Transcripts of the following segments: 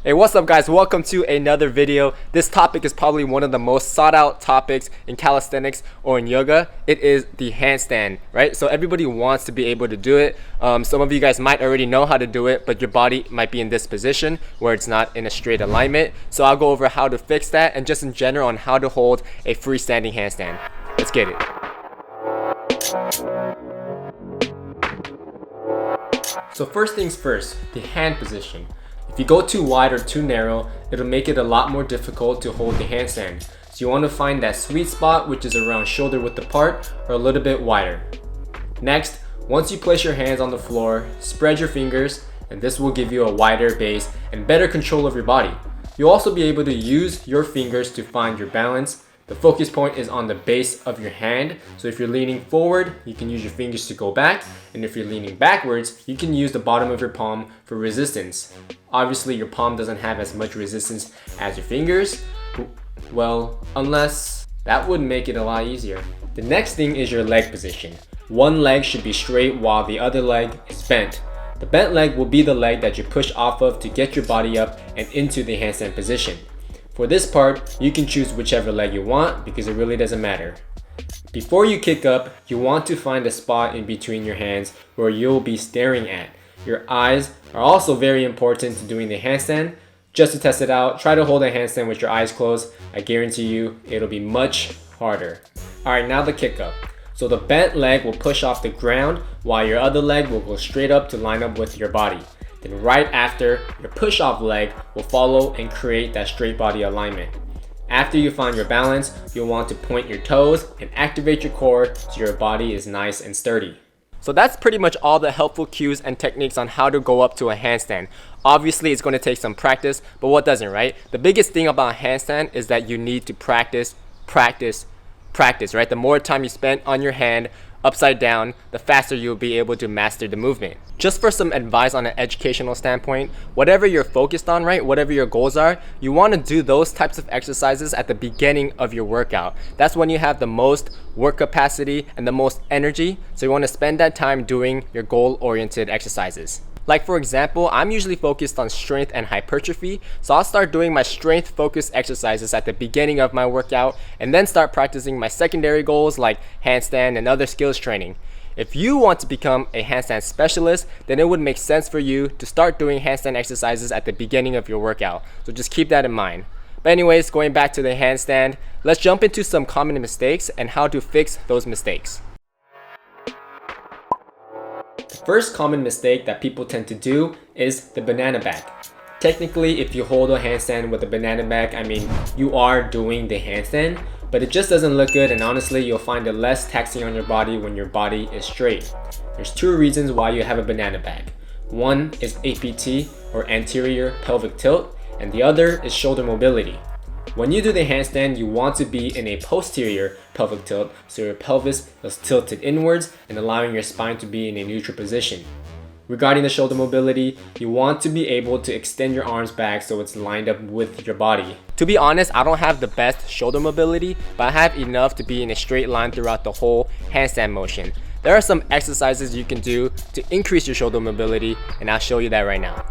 Hey, what's up guys? Welcome to another video. This topic is probably one of the most sought out topics in calisthenics or in yoga. It is the handstand, right? So everybody wants to be able to do it. Some of you guys might already know how to do it, but your body might be in this position where it's not in a straight alignment. So I'll go over how to fix that and just in general on how to hold a freestanding handstand. Let's get it. So first things first, the hand position. If you go too wide or too narrow, it'll make it a lot more difficult to hold the handstand. So you want to find that sweet spot, which is around shoulder width apart or a little bit wider. Next, once you place your hands on the floor, spread your fingers, and this will give you a wider base and better control of your body. You'll also be able to use your fingers to find your balance. The focus point is on the base of your hand. So if you're leaning forward, you can use your fingers to go back. And if you're leaning backwards, you can use the bottom of your palm for resistance. Obviously, your palm doesn't have as much resistance as your fingers. Well, unless that would make it a lot easier. The next thing is your leg position. One leg should be straight while the other leg is bent. The bent leg will be the leg that you push off of to get your body up and into the handstand position. For this part, you can choose whichever leg you want because it really doesn't matter. Before you kick up, you want to find a spot in between your hands where you'll be staring at. Your eyes are also very important to doing the handstand. Just to test it out, try to hold a handstand with your eyes closed. I guarantee you, it'll be much harder. Alright, now the kick up. So the bent leg will push off the ground while your other leg will go straight up to line up with your body. Then right after, your push-off leg will follow and create that straight body alignment. After you find your balance, you'll want to point your toes and activate your core so your body is nice and sturdy. So that's pretty much all the helpful cues and techniques on how to go up to a handstand. Obviously, it's going to take some practice, but what doesn't, right? The biggest thing about a handstand is that you need to practice, right? The more time you spend on your hand upside down, the faster you'll be able to master the movement. Just for some advice on an educational standpoint, whatever you're focused on, right, whatever your goals are, you want to do those types of exercises at the beginning of your workout. That's when you have the most work capacity and the most energy, so you want to spend that time doing your goal-oriented exercises. Like for example, I'm usually focused on strength and hypertrophy, so I'll start doing my strength focused exercises at the beginning of my workout and then start practicing my secondary goals like handstand and other skills training. If you want to become a handstand specialist, then it would make sense for you to start doing handstand exercises at the beginning of your workout, so just keep that in mind. But anyways, going back to the handstand, let's jump into some common mistakes and how to fix those mistakes. The first common mistake that people tend to do is the banana back. Technically, if you hold a handstand with a banana back, I mean, you are doing the handstand, but it just doesn't look good, and honestly, you'll find it less taxing on your body when your body is straight. There's two reasons why you have a banana back. One is APT, or anterior pelvic tilt, and the other is shoulder mobility. When you do the handstand, you want to be in a posterior pelvic tilt, so your pelvis is tilted inwards and allowing your spine to be in a neutral position. Regarding the shoulder mobility, you want to be able to extend your arms back so it's lined up with your body. To be honest, I don't have the best shoulder mobility, but I have enough to be in a straight line throughout the whole handstand motion. There are some exercises you can do to increase your shoulder mobility, and I'll show you that right now.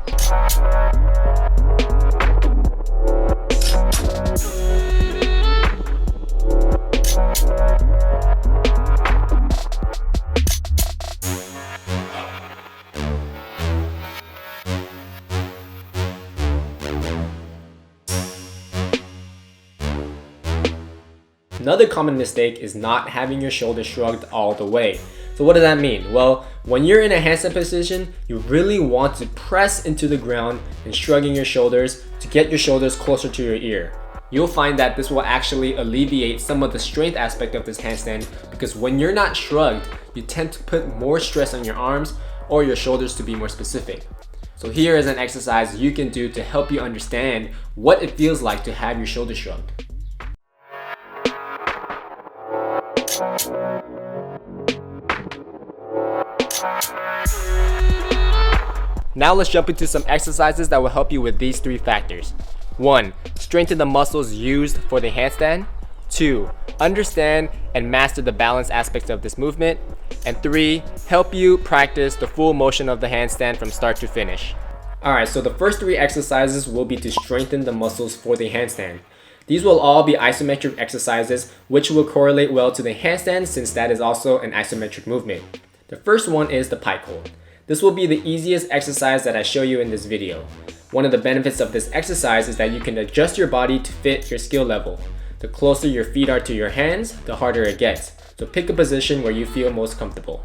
Another common mistake is not having your shoulders shrugged all the way. So what does that mean? Well, when you're in a handstand position, you really want to press into the ground and shrugging your shoulders to get your shoulders closer to your ear. You'll find that this will actually alleviate some of the strength aspect of this handstand because when you're not shrugged, you tend to put more stress on your arms or your shoulders to be more specific. So here is an exercise you can do to help you understand what it feels like to have your shoulders shrugged. Now let's jump into some exercises that will help you with these three factors. 1. Strengthen the muscles used for the handstand. 2. Understand and master the balance aspects of this movement. And 3. Help you practice the full motion of the handstand from start to finish. Alright, so the first 3 exercises will be to strengthen the muscles for the handstand. These will all be isometric exercises, which will correlate well to the handstand since that is also an isometric movement. The first one is the pike hold. This will be the easiest exercise that I show you in this video. One of the benefits of this exercise is that you can adjust your body to fit your skill level. The closer your feet are to your hands, the harder it gets. So pick a position where you feel most comfortable.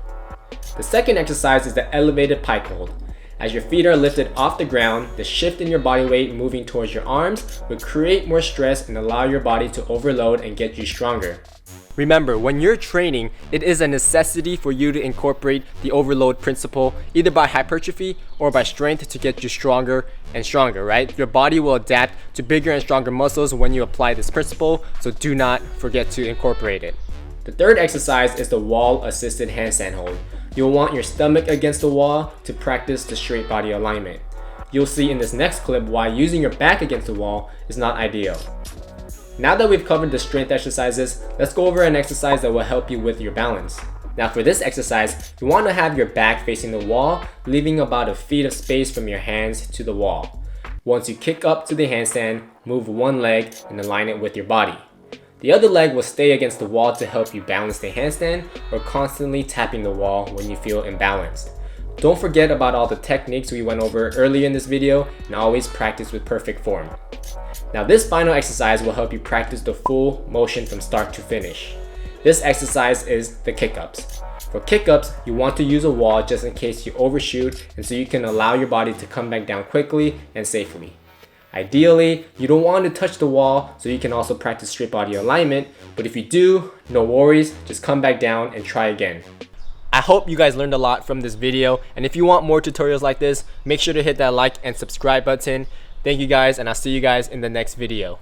The second exercise is the elevated pike hold. As your feet are lifted off the ground, the shift in your body weight moving towards your arms will create more stress and allow your body to overload and get you stronger. Remember, when you're training, it is a necessity for you to incorporate the overload principle either by hypertrophy or by strength to get you stronger and stronger, right? Your body will adapt to bigger and stronger muscles when you apply this principle, so do not forget to incorporate it. The third exercise is the wall-assisted handstand hold. You'll want your stomach against the wall to practice the straight body alignment. You'll see in this next clip why using your back against the wall is not ideal. Now that we've covered the strength exercises, let's go over an exercise that will help you with your balance. Now for this exercise, you want to have your back facing the wall, leaving about a feet of space from your hands to the wall. Once you kick up to the handstand, move one leg and align it with your body. The other leg will stay against the wall to help you balance the handstand or constantly tapping the wall when you feel imbalanced. Don't forget about all the techniques we went over earlier in this video and always practice with perfect form. Now this final exercise will help you practice the full motion from start to finish. This exercise is the kick-ups. For kick-ups, you want to use a wall just in case you overshoot and so you can allow your body to come back down quickly and safely. Ideally, you don't want to touch the wall so you can also practice straight body alignment, but if you do, no worries, just come back down and try again. I hope you guys learned a lot from this video, and if you want more tutorials like this, make sure to hit that like and subscribe button. Thank you guys, and I'll see you guys in the next video.